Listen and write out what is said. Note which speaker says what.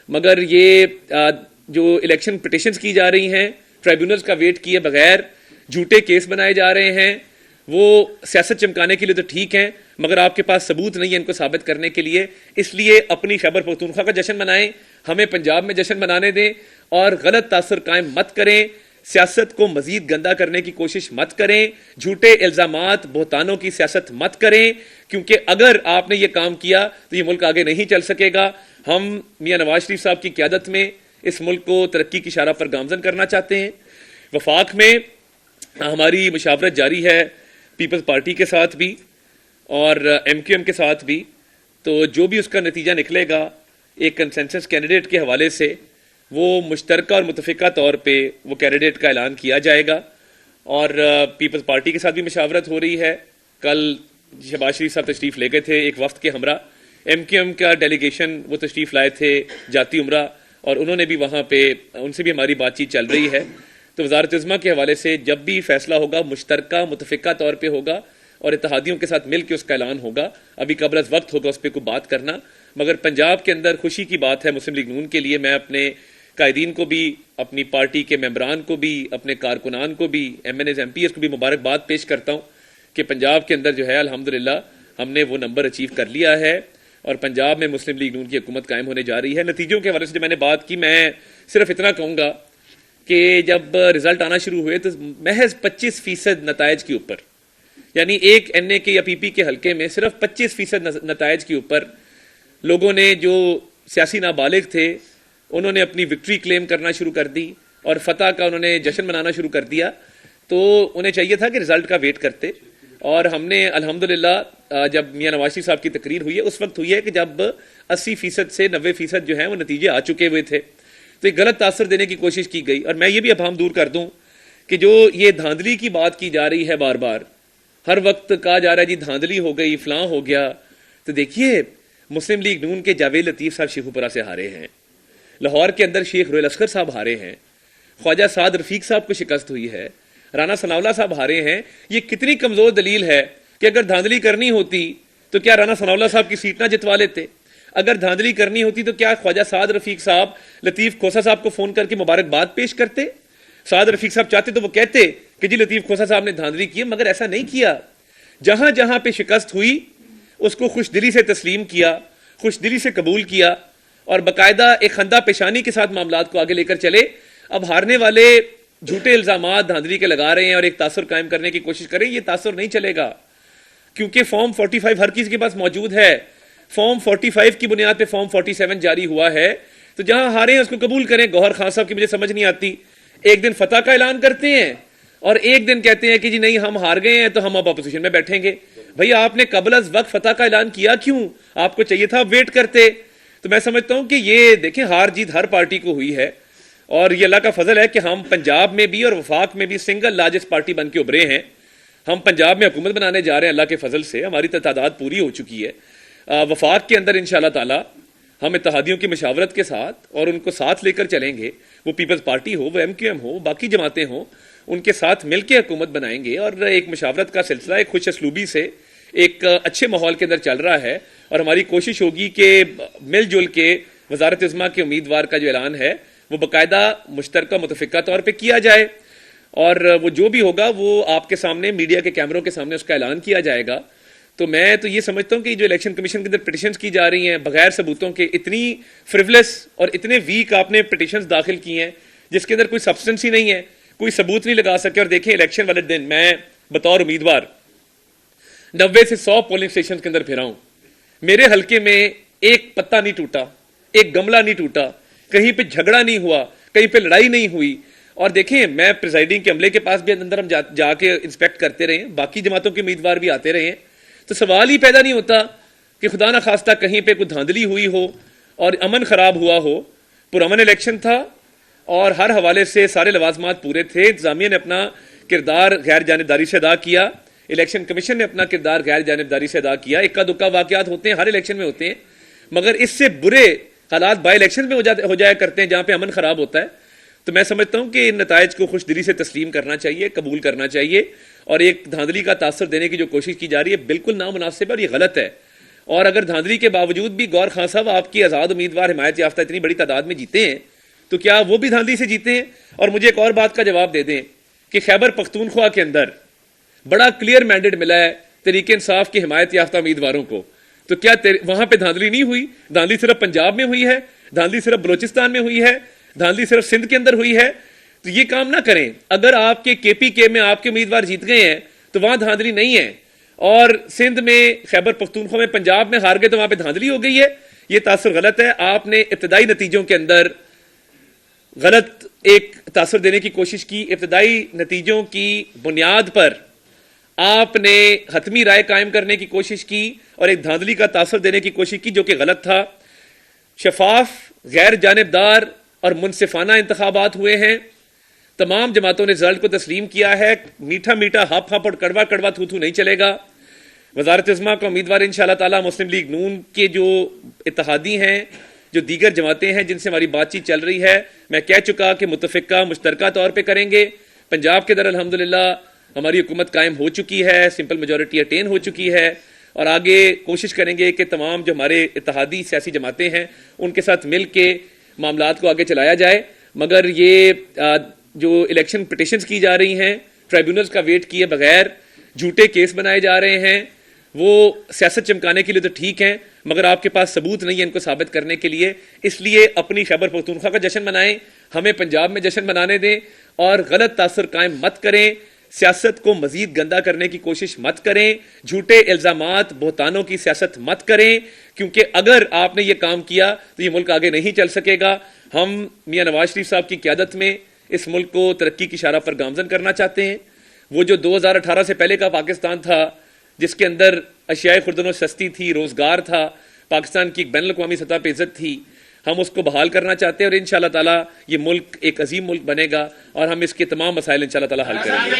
Speaker 1: مگر یہ جو الیکشن پٹیشنز کی جا رہی ہیں ٹرائیبونلز کا ویٹ کیے بغیر جھوٹے کیس بنائے جا رہے ہیں، وہ سیاست چمکانے کے لیے تو ٹھیک ہیں، مگر آپ کے پاس ثبوت نہیں ہے ان کو ثابت کرنے کے لیے. اس لیے اپنی خیبر پختونخوا کا جشن منائیں، ہمیں پنجاب میں جشن منانے دیں، اور غلط تاثر قائم مت کریں، سیاست کو مزید گندا کرنے کی کوشش مت کریں، جھوٹے الزامات بہتانوں کی سیاست مت کریں، کیونکہ اگر آپ نے یہ کام کیا تو یہ ملک آگے نہیں چل سکے گا. ہم میاں نواز شریف صاحب کی قیادت میں اس ملک کو ترقی کی شارہ پر گامزن کرنا چاہتے ہیں. وفاق میں ہماری مشاورت جاری ہے پیپلز پارٹی کے ساتھ بھی اور ایم کیو ایم کے ساتھ بھی، تو جو بھی اس کا نتیجہ نکلے گا ایک کنسنسس کینڈیڈیٹ کے حوالے سے وہ مشترکہ اور متفقہ طور پہ وہ کینڈیڈیٹ کا اعلان کیا جائے گا. اور پیپلز پارٹی کے ساتھ بھی مشاورت ہو رہی ہے. کل شہباز شریف صاحب تشریف لے گئے تھے ایک وفد کے ہمراہ، ایم کیو ایم کا ڈیلیگیشن وہ تشریف لائے تھے جاتی عمرہ، اور انہوں نے بھی وہاں پہ ان سے بھی ہماری بات چیت چل رہی ہے. تو وزارت عظمیٰ کے حوالے سے جب بھی فیصلہ ہوگا مشترکہ متفقہ طور پہ ہوگا اور اتحادیوں کے ساتھ مل کے اس کا اعلان ہوگا. ابھی قبل از وقت ہوگا اس پہ کوئی بات کرنا، مگر پنجاب کے اندر خوشی کی بات ہے مسلم لیگ نون کے لیے. میں اپنے قائدین کو بھی، اپنی پارٹی کے ممبران کو بھی، اپنے کارکنان کو بھی، M N As M P As کو بھی مبارکباد پیش کرتا ہوں کہ پنجاب کے اندر جو ہے الحمدللہ ہم نے وہ نمبر اچیو کر لیا ہے اور پنجاب میں مسلم لیگ نون کی حکومت قائم ہونے جا رہی ہے. نتیجوں کے حوالے سے جو میں نے بات کی، میں صرف اتنا کہوں گا کہ جب رزلٹ آنا شروع ہوئے تو محض 25% نتائج کے اوپر، یعنی ایک این اے کے یا پی پی کے حلقے میں صرف 25% نتائج کے اوپر لوگوں نے، جو سیاسی نابالغ تھے، انہوں نے اپنی وکٹری کلیم کرنا شروع کر دی اور فتح کا انہوں نے جشن منانا شروع کر دیا. تو انہیں چاہیے تھا کہ رزلٹ کا ویٹ کرتے، اور ہم نے الحمدللہ جب میاں نواز شریف صاحب کی تقریر ہوئی ہے اس وقت ہوئی ہے کہ جب 80% سے 90% جو ہیں وہ نتیجے آ چکے ہوئے تھے، تو ایک غلط تاثر دینے کی کوشش کی گئی. اور میں یہ بھی ابہام دور کر دوں کہ جو یہ دھاندلی کی بات کی جا رہی ہے، بار بار ہر وقت کہا جا رہا ہے جی دھاندلی ہو گئی، فلاں ہو گیا، تو دیکھیے مسلم لیگ نون کے جاوید لطیف صاحب شیخو پورہ سے ہارے ہیں، لاہور کے اندر شیخ رویل اصغر صاحب ہارے ہیں، خواجہ سعد رفیق صاحب کو شکست ہوئی ہے، رانا ثناء اللہ صاحب ہارے ہیں. یہ کتنی کمزور دلیل ہے کہ اگر دھاندلی کرنی ہوتی تو کیا رانا ثناء اللہ صاحب کی سیٹ نہ جتوا لیتے؟ اگر دھاندلی کرنی ہوتی تو کیا خواجہ سعد رفیق صاحب لطیف کھوسا صاحب کو فون کر کے مبارکباد پیش کرتے؟ سعد رفیق صاحب چاہتے تو وہ کہتے کہ جی لطیف کھوسا صاحب نے دھاندلی کی، مگر ایسا نہیں کیا. جہاں جہاں پہ شکست ہوئی اس کو خوش دلی سے تسلیم کیا، خوش دلی سے قبول کیا، اور باقاعدہ ایک خندہ پیشانی کے ساتھ معاملات کو آگے لے کر چلے. اب ہارنے والے جھوٹے الزامات دھاندلی کے لگا رہے ہیں اور ایک تاثر قائم کرنے کی کوشش کریں، یہ تاثر نہیں چلے گا، کیونکہ فارم 45 ہر کسی کے پاس موجود ہے. فارم 45 کی بنیاد پہ فارم 47 جاری ہوا ہے، تو جہاں ہارے ہیں اس کو قبول کریں. گوہر خان صاحب کی مجھے سمجھ نہیں آتی، ایک دن فتح کا اعلان کرتے ہیں اور ایک دن کہتے ہیں کہ جی نہیں ہم ہار گئے ہیں تو ہم اب اپوزیشن میں بیٹھیں گے. بھئی آپ نے قبل از وقت فتح کا اعلان کیا کیوں؟ آپ کو چاہیے تھا ویٹ کرتے. تو میں سمجھتا ہوں کہ یہ دیکھیں ہار جیت ہر پارٹی کو ہوئی ہے، اور یہ اللہ کا فضل ہے کہ ہم پنجاب میں بھی اور وفاق میں بھی سنگل لارجسٹ پارٹی بن کے ابھرے ہیں. ہم پنجاب میں حکومت بنانے جا رہے ہیں اللہ کے فضل سے، ہماری تعداد پوری ہو چکی ہے. وفاق کے اندر انشاءاللہ تعالی ہم اتحادیوں کی مشاورت کے ساتھ اور ان کو ساتھ لے کر چلیں گے، وہ پیپلز پارٹی ہو، وہ ایم کیو ایم ہو، باقی جماعتیں ہوں، ان کے ساتھ مل کے حکومت بنائیں گے. اور ایک مشاورت کا سلسلہ ایک خوش اسلوبی سے ایک اچھے ماحول کے اندر چل رہا ہے، اور ہماری کوشش ہوگی کہ مل جل کے وزارت عظمیٰ کے امیدوار کا جو اعلان ہے وہ باقاعدہ مشترکہ متفقہ طور پہ کیا جائے، اور وہ جو بھی ہوگا وہ آپ کے سامنے میڈیا کے کیمروں کے سامنے اس کا اعلان کیا جائے گا. تو میں تو یہ سمجھتا ہوں کہ جو الیکشن کمیشن کے اندر پٹیشنز کی جا رہی ہیں بغیر ثبوتوں کے، اتنی فریولس اور اتنے ویک آپ نے پٹیشنز داخل کی ہیں جس کے اندر کوئی سبسٹنس ہی نہیں ہے، کوئی ثبوت نہیں لگا سکے. اور دیکھیں الیکشن والے دن میں بطور امیدوار 90 سے 100 پولنگ اسٹیشن کے اندر پھرا ہوں، میرے حلقے میں ایک پتا نہیں ٹوٹا، ایک گملہ نہیں ٹوٹا، کہیں پہ جھگڑا نہیں ہوا، کہیں پہ لڑائی نہیں ہوئی. اور دیکھیں میں پریزائڈنگ کے عملے کے پاس بھی اندر ہم جا کے انسپیکٹ کرتے رہے ہیں، باقی جماعتوں کے امیدوار بھی آتے رہے ہیں. تو سوال ہی پیدا نہیں ہوتا کہ خدا نہ خواستہ کہیں پہ کوئی دھاندلی ہوئی ہو اور امن خراب ہوا ہو. پرامن الیکشن تھا اور ہر حوالے سے سارے لوازمات پورے تھے. انتظامیہ نے اپنا کردار غیر جانبداری سے ادا کیا، الیکشن کمیشن نے اپنا کردار غیر جانبداری سے ادا کیا. اکا دکا واقعات ہوتے ہیں، ہر الیکشن میں ہوتے ہیں، مگر اس سے برے حالات بائی الیکشن میں ہو جایا کرتے ہیں جہاں پہ امن خراب ہوتا ہے. تو میں سمجھتا ہوں کہ ان نتائج کو خوش دلی سے تسلیم کرنا چاہیے، قبول کرنا چاہیے، اور ایک دھاندلی کا تاثر دینے کی جو کوشش کی جا رہی ہے بالکل نامناسب ہے اور یہ غلط ہے. اور اگر دھاندلی کے باوجود بھی گور خان صاحب آپ کی آزاد امیدوار حمایت یافتہ اتنی بڑی تعداد میں جیتے ہیں تو کیا وہ بھی دھاندلی سے جیتے ہیں؟ اور مجھے ایک اور بات کا جواب دے دیں کہ خیبر پختونخوا کے اندر بڑا کلیئر مینڈیٹ ملا ہے تحریک انصاف کی حمایت یافتہ امیدواروں کو، تو کیا وہاں پہ دھاندلی نہیں ہوئی؟ دھاندلی صرف پنجاب میں ہوئی ہے، دھاندلی صرف بلوچستان میں ہوئی ہے، دھاندلی صرف سندھ کے اندر ہوئی ہے؟ تو یہ کام نہ کریں. اگر آپ کے پی کے میں آپ کے امیدوار جیت گئے ہیں تو وہاں دھاندلی نہیں ہے، اور سندھ میں، خیبر پختونخوا میں، پنجاب میں ہار گئے تو وہاں پہ دھاندلی ہو گئی ہے. یہ تاثر غلط ہے. آپ نے ابتدائی نتیجوں کے اندر غلط ایک تاثر دینے کی کوشش کی. ابتدائی نتیجوں کی بنیاد پر آپ نے حتمی رائے قائم کرنے کی کوشش کی اور ایک دھاندلی کا تاثر دینے کی کوشش کی جو کہ غلط تھا. شفاف، غیر جانبدار اور منصفانہ انتخابات ہوئے ہیں. تمام جماعتوں نے رزلٹ کو تسلیم کیا ہے. میٹھا میٹھا ہپ ہپ اور کڑوا کڑوا تھو تھو نہیں چلے گا. وزارت عظمیٰ کا امیدوار انشاءاللہ تعالی مسلم لیگ نون کے جو اتحادی ہیں، جو دیگر جماعتیں ہیں جن سے ہماری بات چیت چل رہی ہے، میں کہہ چکا کہ متفقہ مشترکہ طور پہ کریں گے. پنجاب کے در الحمدللہ ہماری حکومت قائم ہو چکی ہے، سمپل میجورٹی اٹین ہو چکی ہے، اور آگے کوشش کریں گے کہ تمام جو ہمارے اتحادی سیاسی جماعتیں ہیں ان کے ساتھ مل کے معاملات کو آگے چلایا جائے. مگر یہ جو الیکشن پٹیشنز کی جا رہی ہیں، ٹرائیبیونلز کا ویٹ کیے بغیر جھوٹے کیس بنائے جا رہے ہیں، وہ سیاست چمکانے کے لیے تو ٹھیک ہیں، مگر آپ کے پاس ثبوت نہیں ہے ان کو ثابت کرنے کے لیے. اس لیے اپنی خیبر پختونخوا کا جشن منائیں، ہمیں پنجاب میں جشن منانے دیں، اور غلط تاثر قائم مت کریں. سیاست کو مزید گندا کرنے کی کوشش مت کریں. جھوٹے الزامات، بہتانوں کی سیاست مت کریں، کیونکہ اگر آپ نے یہ کام کیا تو یہ ملک آگے نہیں چل سکے گا. ہم میاں نواز شریف صاحب کی قیادت میں اس ملک کو ترقی کی شارہ پر گامزن کرنا چاہتے ہیں. وہ جو 2018 سے پہلے کا پاکستان تھا، جس کے اندر اشیاء خوردن و سستی تھی، روزگار تھا، پاکستان کی ایک بین الاقوامی سطح پہ عزت تھی، ہم اس کو بحال کرنا چاہتے ہیں. اور انشاءاللہ تعالی یہ ملک ایک عظیم ملک بنے گا، اور ہم اس کے تمام مسائل انشاءاللہ تعالی حل کریں گے.